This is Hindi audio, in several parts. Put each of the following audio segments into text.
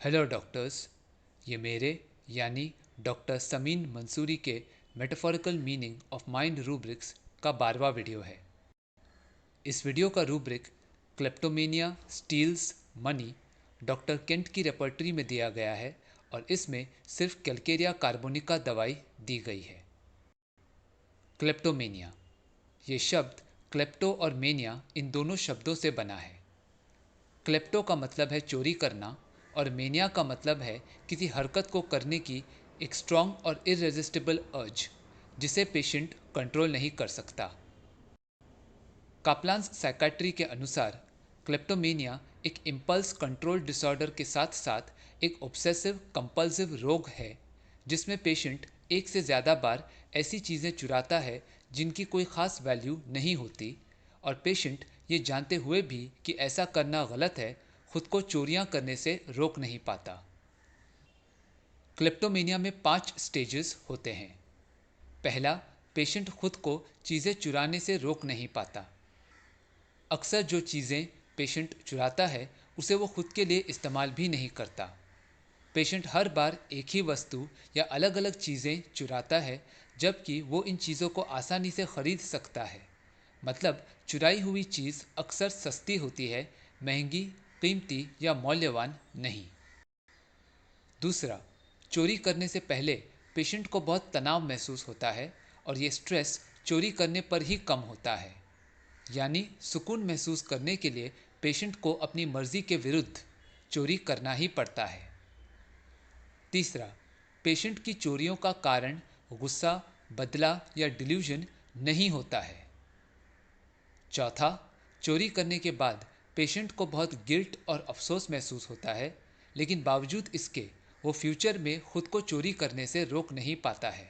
Hello doctors. ये मेरे यानी डॉक्टर समीन मंसूरी के metaphorical meaning of mind rubrics का 12वां वीडियो है। इस वीडियो का rubric kleptomania steals money doctor Kent की रेपर्टरी में दिया गया है और इसमें सिर्फ कैलकेरिया कार्बोनिका दवाई दी गई है। क्लेप्टोमेनिया, ये शब्द क्लेप्टो और मेनिया इन दोनों शब्दों से बना है। क्लेप्टो का मतलब है चोरी करना और मेनिया का मतलब है किसी हरकत को करने की एक स्ट्रॉन्ग और इररेजिस्टिबल अर्ज जिसे पेशेंट कंट्रोल नहीं कर सकता। काप्लान्स साइकाट्री के अनुसार क्लेप्टोमेनिया एक इम्पल्स कंट्रोल डिसऑर्डर के साथ साथ एक ऑब्सेसिव कंपल्सिव रोग है जिसमें पेशेंट एक से ज़्यादा बार ऐसी चीज़ें चुराता है जिनकी कोई ख़ास वैल्यू नहीं होती और पेशेंट ये जानते हुए भी कि ऐसा करना गलत है खुद को चोरियां करने से रोक नहीं पाता। क्लेप्टोमेनिया में 5 स्टेजेस होते हैं। पहला, पेशेंट खुद को चीज़ें चुराने से रोक नहीं पाता। अक्सर जो चीज़ें पेशेंट चुराता है उसे वो खुद के लिए इस्तेमाल भी नहीं करता। पेशेंट हर बार एक ही वस्तु या अलग अलग चीज़ें चुराता है जबकि वो इन चीज़ों को आसानी से खरीद सकता है। मतलब चुराई हुई चीज़ अक्सर सस्ती होती है, महंगी, कीमती या मूल्यवान नहीं। दूसरा, चोरी करने से पहले पेशेंट को बहुत तनाव महसूस होता है और ये स्ट्रेस चोरी करने पर ही कम होता है। यानी सुकून महसूस करने के लिए पेशेंट को अपनी मर्जी के विरुद्ध चोरी करना ही पड़ता है। तीसरा, पेशेंट की चोरियों का कारण गुस्सा, बदला या डिल्यूजन नहीं होता है। चौथा, चोरी करने के बाद पेशेंट को बहुत गिल्ट और अफसोस महसूस होता है, लेकिन बावजूद इसके वो फ्यूचर में खुद को चोरी करने से रोक नहीं पाता है।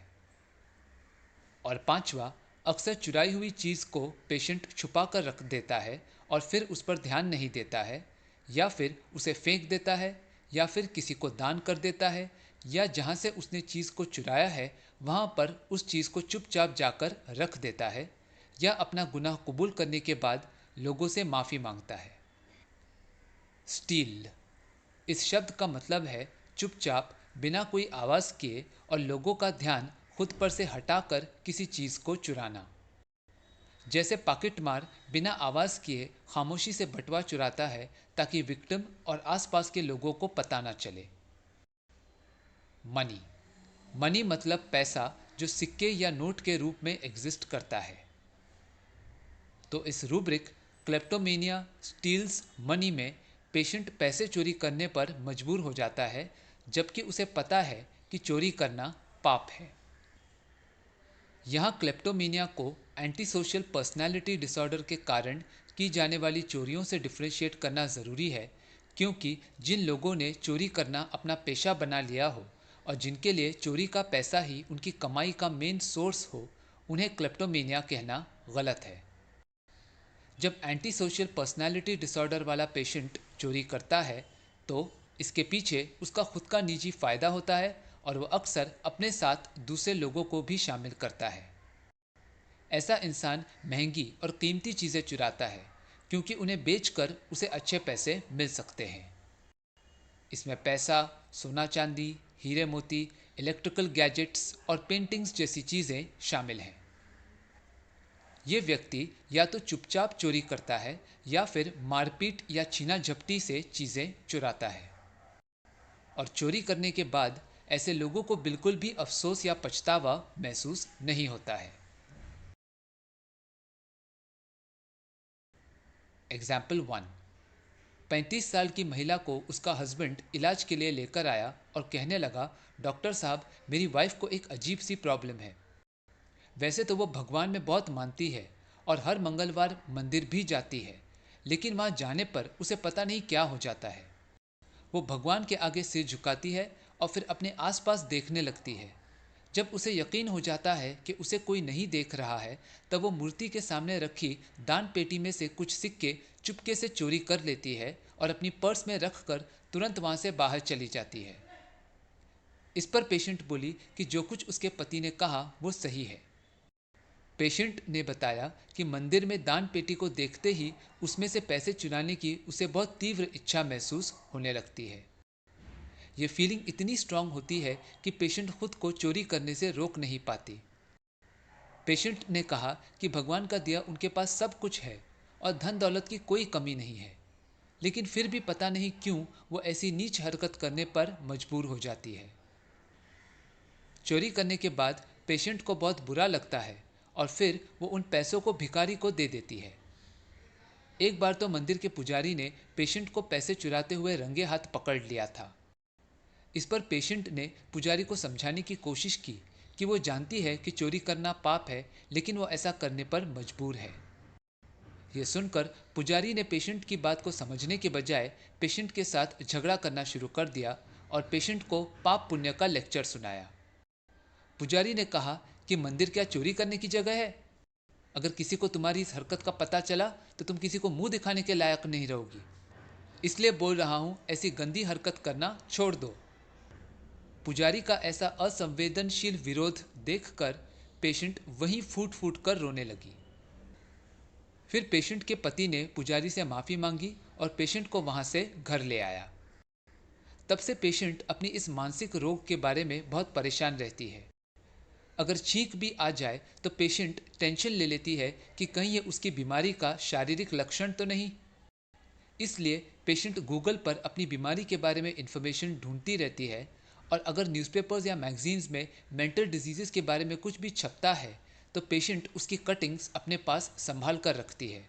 और पांचवा, अक्सर चुराई हुई चीज़ को पेशेंट छुपा कर रख देता है और फिर उस पर ध्यान नहीं देता है, या फिर उसे फेंक देता है, या फिर किसी को दान कर देता है, या जहाँ से उसने चीज़ को चुराया है वहाँ पर उस चीज़ को चुपचाप जाकर रख देता है, या अपना गुनाह कबूल करने के बाद लोगों से माफ़ी मांगता है। स्टील, इस शब्द का मतलब है चुपचाप, बिना कोई आवाज़ किए और लोगों का ध्यान खुद पर से हटाकर किसी चीज़ को चुराना। जैसे पॉकेटमार बिना आवाज़ किए खामोशी से बटुआ चुराता है ताकि विक्टिम और आसपास के लोगों को पता न चले। मनी, मनी मतलब पैसा जो सिक्के या नोट के रूप में एग्जिस्ट करता है। तो इस रूब्रिक क्लेप्टोमेनिया स्टील्स मनी में पेशेंट पैसे चोरी करने पर मजबूर हो जाता है जबकि उसे पता है कि चोरी करना पाप है। यहाँ क्लेप्टोमेनिया को एंटी सोशल पर्सनैलिटी डिसऑर्डर के कारण की जाने वाली चोरियों से डिफ्रेंशिएट करना ज़रूरी है, क्योंकि जिन लोगों ने चोरी करना अपना पेशा बना लिया हो और जिनके लिए चोरी का पैसा ही उनकी कमाई का मेन सोर्स हो, उन्हें क्लेप्टोमेनिया कहना गलत है। जब एंटी सोशल पर्सनैलिटी डिसऑर्डर वाला पेशेंट चोरी करता है तो इसके पीछे उसका खुद का निजी फ़ायदा होता है और वह अक्सर अपने साथ दूसरे लोगों को भी शामिल करता है। ऐसा इंसान महंगी और कीमती चीज़ें चुराता है क्योंकि उन्हें बेचकर उसे अच्छे पैसे मिल सकते हैं। इसमें पैसा, सोना चांदी, हीरे मोती, इलेक्ट्रिकल गैजेट्स और पेंटिंग्स जैसी चीज़ें शामिल हैं। ये व्यक्ति या तो चुपचाप चोरी करता है या फिर मारपीट या छीना झपटी से चीज़ें चुराता है। और चोरी करने के बाद ऐसे लोगों को बिल्कुल भी अफसोस या पछतावा महसूस नहीं होता है। एग्जाम्पल 1, 35 साल की महिला को उसका हस्बैंड इलाज के लिए लेकर आया और कहने लगा, डॉक्टर साहब, मेरी वाइफ को एक अजीब सी प्रॉब्लम है। वैसे तो वो भगवान में बहुत मानती है और हर मंगलवार मंदिर भी जाती है, लेकिन वहाँ जाने पर उसे पता नहीं क्या हो जाता है। वो भगवान के आगे सिर झुकाती है और फिर अपने आसपास देखने लगती है। जब उसे यकीन हो जाता है कि उसे कोई नहीं देख रहा है, तब वो मूर्ति के सामने रखी दान पेटी में से कुछ सिक्के चुपके से चोरी कर लेती है और अपनी पर्स में रखकर तुरंत वहाँ से बाहर चली जाती है। इस पर पेशेंट बोली कि जो कुछ उसके पति ने कहा वो सही है। पेशेंट ने बताया कि मंदिर में दान पेटी को देखते ही उसमें से पैसे चुराने की उसे बहुत तीव्र इच्छा महसूस होने लगती है। ये फीलिंग इतनी स्ट्रांग होती है कि पेशेंट खुद को चोरी करने से रोक नहीं पाती। पेशेंट ने कहा कि भगवान का दिया उनके पास सब कुछ है और धन दौलत की कोई कमी नहीं है, लेकिन फिर भी पता नहीं क्यों वो ऐसी नीच हरकत करने पर मजबूर हो जाती है। चोरी करने के बाद पेशेंट को बहुत बुरा लगता है और फिर वो उन पैसों को भिखारी को दे देती है। एक बार तो मंदिर के पुजारी ने पेशेंट को पैसे चुराते हुए रंगे हाथ पकड़ लिया था। इस पर पेशेंट ने पुजारी को समझाने की कोशिश की कि वो जानती है कि चोरी करना पाप है, लेकिन वो ऐसा करने पर मजबूर है। ये सुनकर पुजारी ने पेशेंट की बात को समझने के बजाय पेशेंट के साथ झगड़ा करना शुरू कर दिया और पेशेंट को पाप पुण्य का लेक्चर सुनाया। पुजारी ने कहा कि मंदिर क्या चोरी करने की जगह है? अगर किसी को तुम्हारी इस हरकत का पता चला तो तुम किसी को मुंह दिखाने के लायक नहीं रहोगी। इसलिए बोल रहा हूं, ऐसी गंदी हरकत करना छोड़ दो। पुजारी का ऐसा असंवेदनशील विरोध देखकर पेशेंट वहीं फूट फूट कर रोने लगी। फिर पेशेंट के पति ने पुजारी से माफ़ी मांगी और पेशेंट को वहां से घर ले आया। तब से पेशेंट अपनी इस मानसिक रोग के बारे में बहुत परेशान रहती है। अगर छींक भी आ जाए तो पेशेंट टेंशन ले लेती है कि कहीं ये उसकी बीमारी का शारीरिक लक्षण तो नहीं। इसलिए पेशेंट गूगल पर अपनी बीमारी के बारे में इंफॉर्मेशन ढूंढती रहती है और अगर न्यूज़पेपर्स या मैगजीन्स में मेंटल डिजीज़ के बारे में कुछ भी छपता है तो पेशेंट उसकी कटिंग्स अपने पास संभाल कर रखती है।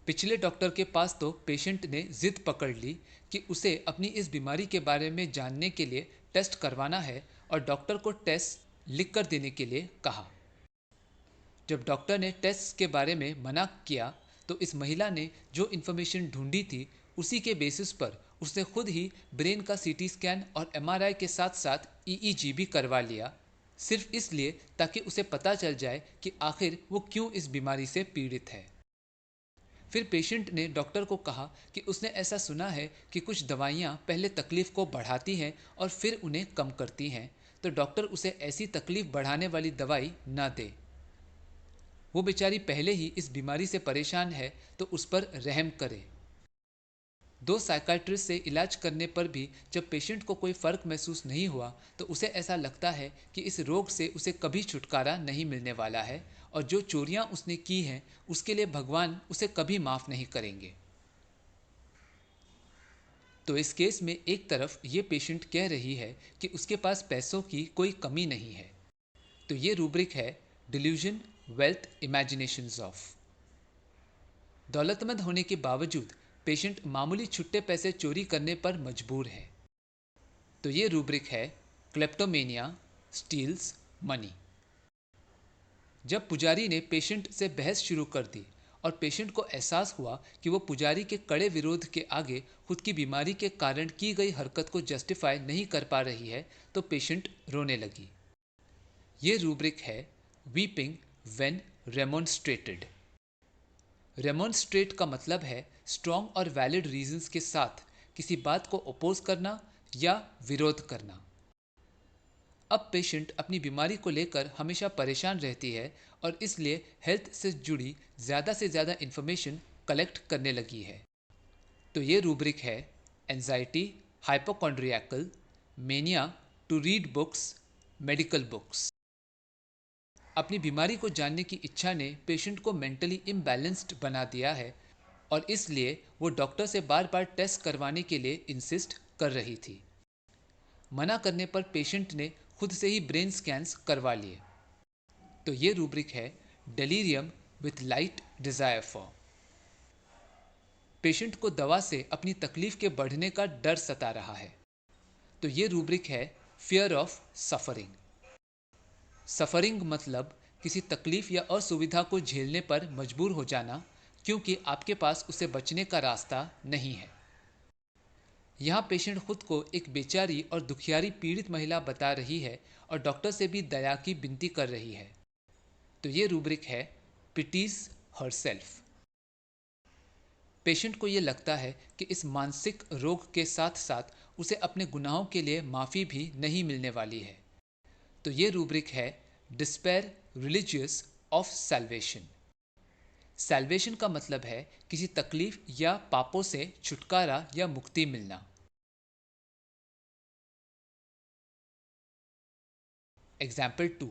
पिछले डॉक्टर के पास तो पेशेंट ने जिद पकड़ ली कि उसे अपनी इस बीमारी के बारे में जानने के लिए टेस्ट करवाना है और डॉक्टर को टेस्ट लिख कर देने के लिए कहा। जब डॉक्टर ने टेस्ट के बारे में मना किया तो इस महिला ने जो इन्फॉर्मेशन ढूंढी थी उसी के बेसिस पर उसने खुद ही ब्रेन का सीटी स्कैन और एमआरआई के साथ साथ ईईजी भी करवा लिया, सिर्फ इसलिए ताकि उसे पता चल जाए कि आखिर वो क्यों इस बीमारी से पीड़ित है। फिर पेशेंट ने डॉक्टर को कहा कि उसने ऐसा सुना है कि कुछ दवाइयाँ पहले तकलीफ को बढ़ाती हैं और फिर उन्हें कम करती हैं, तो डॉक्टर उसे ऐसी तकलीफ बढ़ाने वाली दवाई न दे। वो बेचारी पहले ही इस बीमारी से परेशान है तो उस पर रहम करे। दो साइकाट्रिस्ट से इलाज करने पर भी जब पेशेंट को कोई फ़र्क महसूस नहीं हुआ तो उसे ऐसा लगता है कि इस रोग से उसे कभी छुटकारा नहीं मिलने वाला है और जो चोरियां उसने की हैं उसके लिए भगवान उसे कभी माफ़ नहीं करेंगे। तो इस केस में एक तरफ ये पेशेंट कह रही है कि उसके पास पैसों की कोई कमी नहीं है, तो ये रूब्रिक है डिल्यूजन, वेल्थ, इमेजिनेशंस ऑफ। दौलतमंद होने के बावजूद पेशेंट मामूली छुट्टे पैसे चोरी करने पर मजबूर है, तो ये रूब्रिक है क्लेप्टोमेनिया, स्टील्स मनी। जब पुजारी ने पेशेंट से बहस शुरू कर दी और पेशेंट को एहसास हुआ कि वो पुजारी के कड़े विरोध के आगे खुद की बीमारी के कारण की गई हरकत को जस्टिफाई नहीं कर पा रही है, तो पेशेंट रोने लगी। ये रूब्रिक है वीपिंग व्हेन रेमोन्स्ट्रेटेड। रेमोन्स्ट्रेट का मतलब है स्ट्रॉन्ग और वैलिड रीजंस के साथ किसी बात को अपोज करना या विरोध करना। अब पेशेंट अपनी बीमारी को लेकर हमेशा परेशान रहती है और इसलिए हेल्थ से जुड़ी ज़्यादा से ज़्यादा इन्फॉर्मेशन कलेक्ट करने लगी है। तो ये रूब्रिक है anxiety, hypochondriacal, mania to read books, medical books. अपनी बीमारी को जानने की इच्छा ने पेशेंट को मेंटली इम्बैलेंस्ड बना दिया है और इसलिए वो डॉक्टर से बार बार टेस्ट करवाने के लिए इंसिस्ट कर रही थी। मना करने पर पेशेंट ने खुद से ही ब्रेन स्कैन्स करवा लिए। तो ये रूब्रिक है delirium with light desire for. Patient को दवा से अपनी तकलीफ के बढ़ने का डर सता रहा है, तो ये रूब्रिक है फियर ऑफ सफरिंग। सफरिंग मतलब किसी तकलीफ या असुविधा को झेलने पर मजबूर हो जाना क्योंकि आपके पास उसे बचने का रास्ता नहीं है। यहाँ पेशेंट खुद को एक बेचारी और दुखियारी पीड़ित महिला बता रही है और डॉक्टर से भी दया की विनती कर रही है, तो ये रूब्रिक है पिटीज हरसेल्फ। पेशेंट को ये लगता है कि इस मानसिक रोग के साथ साथ उसे अपने गुनाहों के लिए माफ़ी भी नहीं मिलने वाली है, तो ये रूब्रिक है despair religious of salvation. Salvation का मतलब है किसी तकलीफ या पापों से छुटकारा या मुक्ति मिलना। एग्जाम्पल 2।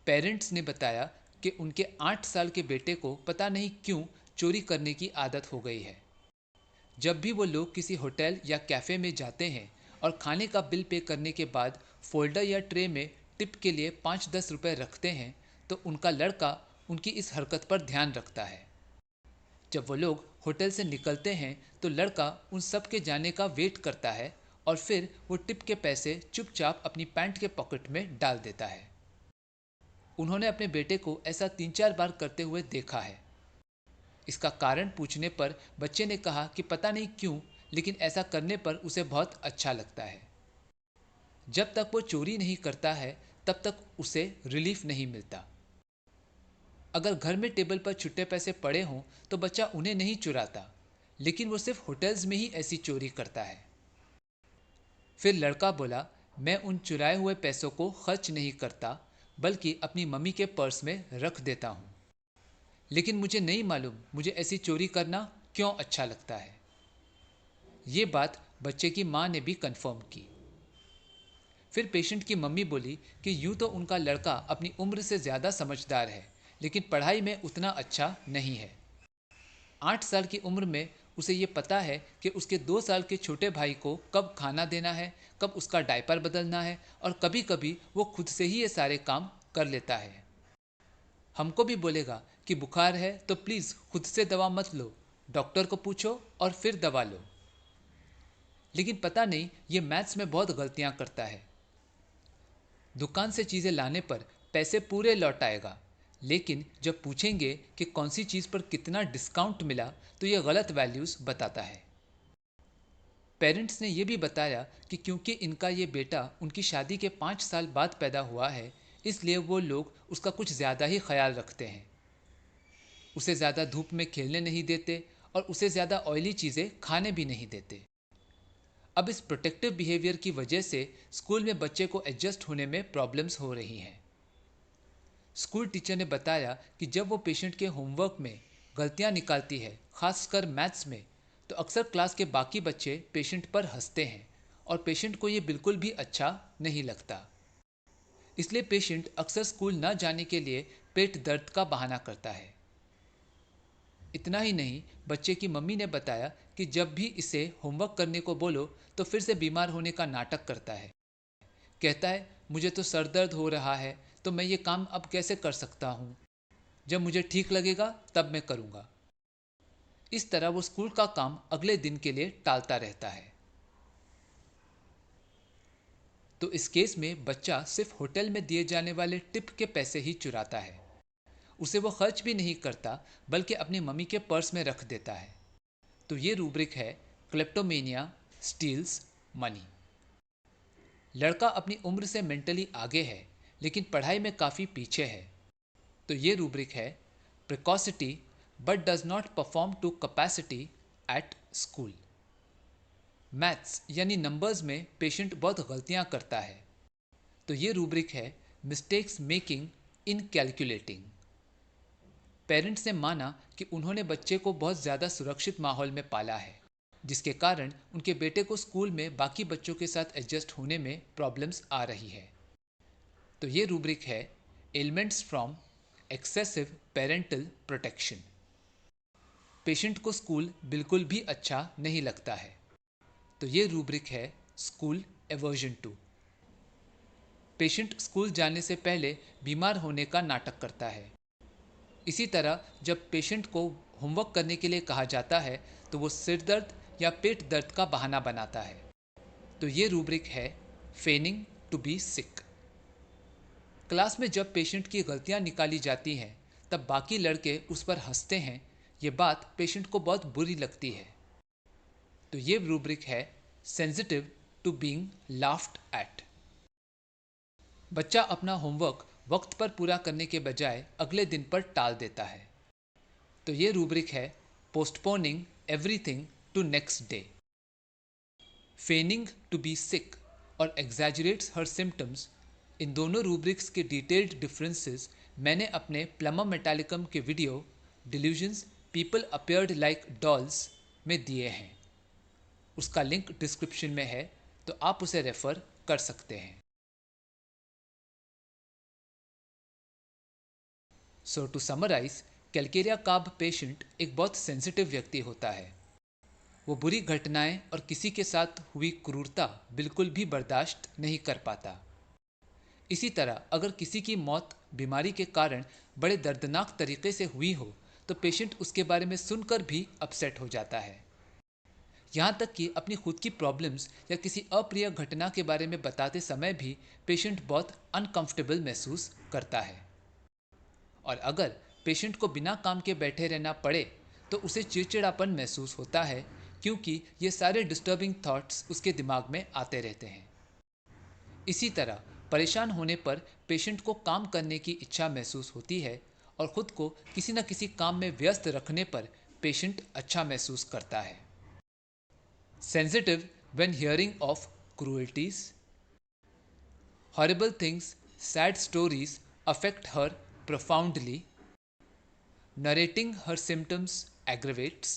पेरेंट्स ने बताया कि उनके 8 साल के बेटे को पता नहीं क्यों चोरी करने की आदत हो गई है। जब भी वो लोग किसी होटल या कैफ़े में जाते हैं और खाने का बिल पे करने के बाद फोल्डर या ट्रे में टिप के लिए 5-10 रुपए रखते हैं, तो उनका लड़का उनकी इस हरकत पर ध्यान रखता है। जब वो लोग होटल से निकलते हैं तो लड़का उन सब के जाने का वेट करता है और फिर वो टिप के पैसे चुपचाप अपनी पैंट के पॉकेट में डाल देता है। उन्होंने अपने बेटे को ऐसा 3-4 बार करते हुए देखा है। इसका कारण पूछने पर बच्चे ने कहा कि पता नहीं क्यों, लेकिन ऐसा करने पर उसे बहुत अच्छा लगता है। जब तक वो चोरी नहीं करता है तब तक उसे रिलीफ नहीं मिलता। अगर घर में टेबल पर छुट्टे पैसे पड़े हों तो बच्चा उन्हें नहीं चुराता, लेकिन वो सिर्फ होटल्स में ही ऐसी चोरी करता है। फिर लड़का बोला, मैं उन चुराए हुए पैसों को खर्च नहीं करता, बल्कि अपनी मम्मी के पर्स में रख देता हूँ। लेकिन मुझे नहीं मालूम मुझे ऐसी चोरी करना क्यों अच्छा लगता है। ये बात बच्चे की माँ ने भी कंफर्म की। फिर पेशेंट की मम्मी बोली कि यूं तो उनका लड़का अपनी उम्र से ज़्यादा समझदार है, लेकिन पढ़ाई में उतना अच्छा नहीं है। 8 साल की उम्र में उसे ये पता है कि उसके 2 साल के छोटे भाई को कब खाना देना है, कब उसका डायपर बदलना है, और कभी कभी वो खुद से ही ये सारे काम कर लेता है। हमको भी बोलेगा कि बुखार है तो प्लीज़ खुद से दवा मत लो, डॉक्टर को पूछो और फिर दवा लो। लेकिन पता नहीं ये मैथ्स में बहुत गलतियां करता है। दुकान से चीज़ें लाने पर पैसे पूरे लौट आएगा, लेकिन जब पूछेंगे कि कौन सी चीज़ पर कितना डिस्काउंट मिला तो ये गलत वैल्यूज़ बताता है। पेरेंट्स ने यह भी बताया कि क्योंकि इनका ये बेटा उनकी शादी के 5 साल बाद पैदा हुआ है, इसलिए वो लोग उसका कुछ ज़्यादा ही ख्याल रखते हैं। उसे ज़्यादा धूप में खेलने नहीं देते और उसे ज़्यादा ऑयली चीज़ें खाने भी नहीं देते। अब इस प्रोटेक्टिव बिहेवियर की वजह से स्कूल में बच्चे को एडजस्ट होने में प्रॉब्लम्स हो रही हैं। स्कूल टीचर ने बताया कि जब वो पेशेंट के होमवर्क में गलतियां निकालती है, खासकर मैथ्स में, तो अक्सर क्लास के बाकी बच्चे पेशेंट पर हंसते हैं और पेशेंट को ये बिल्कुल भी अच्छा नहीं लगता। इसलिए पेशेंट अक्सर स्कूल न जाने के लिए पेट दर्द का बहाना करता है। इतना ही नहीं, बच्चे की मम्मी ने बताया कि जब भी इसे होमवर्क करने को बोलो तो फिर से बीमार होने का नाटक करता है। कहता है, मुझे तो सर दर्द हो रहा है तो मैं ये काम अब कैसे कर सकता हूँ, जब मुझे ठीक लगेगा तब मैं करूँगा। इस तरह वो स्कूल का काम अगले दिन के लिए टालता रहता है। तो इस केस में बच्चा सिर्फ होटल में दिए जाने वाले टिप के पैसे ही चुराता है। उसे वो खर्च भी नहीं करता, बल्कि अपनी मम्मी के पर्स में रख देता है। तो ये रूब्रिक है क्लेप्टोमेनिया स्टील्स मनी। लड़का अपनी उम्र से मेंटली आगे है, लेकिन पढ़ाई में काफ़ी पीछे है। तो ये रूब्रिक है precocity but does not perform to capacity at school. Maths यानी नंबर्स में पेशेंट बहुत गलतियां करता है। तो ये रूब्रिक है mistakes making in calculating. Parents ने माना कि उन्होंने बच्चे को बहुत ज़्यादा सुरक्षित माहौल में पाला है, जिसके कारण उनके बेटे को स्कूल में बाकी बच्चों के साथ एडजस्ट होने में प्रॉब्लम्स आ रही है। तो ये रूब्रिक है elements from excessive parental protection. Patient को स्कूल बिल्कुल भी अच्छा नहीं लगता है। तो ये रूब्रिक है school aversion to. Patient school जाने से पहले बीमार होने का नाटक करता है। इसी तरह जब पेशेंट को होमवर्क करने के लिए कहा जाता है तो वो सिर दर्द या पेट दर्द का बहाना बनाता है। तो ये रूब्रिक है feigning to be sick. Class में जब पेशेंट की गलतियां निकाली जाती हैं तब बाकी लड़के उस पर हंसते हैं। ये बात पेशेंट को बहुत बुरी लगती है। तो ये रूब्रिक है sensitive to being laughed at. बच्चा अपना होमवर्क वक्त पर पूरा करने के बजाय अगले दिन पर टाल देता है। तो ये रूब्रिक है postponing everything to next day. Feigning to be sick और एग्जैजरेट्स हर सिम्टम्स, इन दोनों रूब्रिक्स के डिटेल्ड डिफरेंसेस मैंने अपने प्लमम मेटालिकम के video delusions people appeared like dolls में दिए हैं। उसका लिंक डिस्क्रिप्शन में है, तो आप उसे रेफर कर सकते हैं। So to summarise, calcarea carb patient एक बहुत सेंसिटिव व्यक्ति होता है। वो बुरी घटनाएं और किसी के साथ हुई क्रूरता बिल्कुल भी बर्दाश्त नहीं कर पाता। इसी तरह अगर किसी की मौत बीमारी के कारण बड़े दर्दनाक तरीके से हुई हो तो पेशेंट उसके बारे में सुनकर भी अपसेट हो जाता है। यहाँ तक कि अपनी खुद की प्रॉब्लम्स या किसी अप्रिय घटना के बारे में बताते समय भी पेशेंट बहुत अनकंफर्टेबल महसूस करता है। और अगर पेशेंट को बिना काम के बैठे रहना पड़े तो उसे चिड़चिड़ापन महसूस होता है, क्योंकि ये सारे डिस्टर्बिंग थॉट्स उसके दिमाग में आते रहते हैं। इसी तरह परेशान होने पर पेशेंट को काम करने की इच्छा महसूस होती है और खुद को किसी न किसी काम में व्यस्त रखने पर पेशेंट अच्छा महसूस करता है। Sensitive when hearing of cruelties, horrible things, sad stories affect her profoundly. Narrating her symptoms aggravates.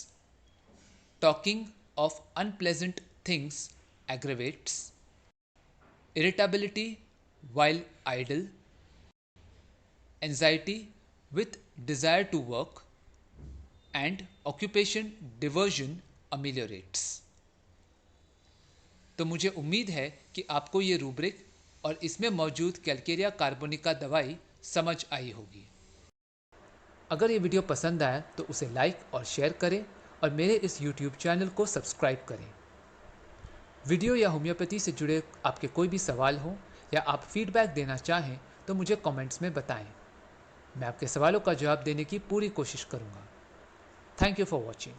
Talking of unpleasant things aggravates. Irritability while idle. Anxiety with desire to work. And occupation diversion ameliorates. तो मुझे उम्मीद है कि आपको ये रूब्रिक और इसमें मौजूद कैलकेरिया कार्बोनिका दवाई समझ आई होगी। अगर ये वीडियो पसंद आया तो उसे लाइक और शेयर करें और मेरे इस YouTube चैनल को सब्सक्राइब करें। वीडियो या होम्योपैथी से जुड़े आपके कोई भी सवाल हो या आप फीडबैक देना चाहें तो मुझे कमेंट्स में बताएं। मैं आपके सवालों का जवाब देने की पूरी कोशिश करूँगा। Thank you for watching.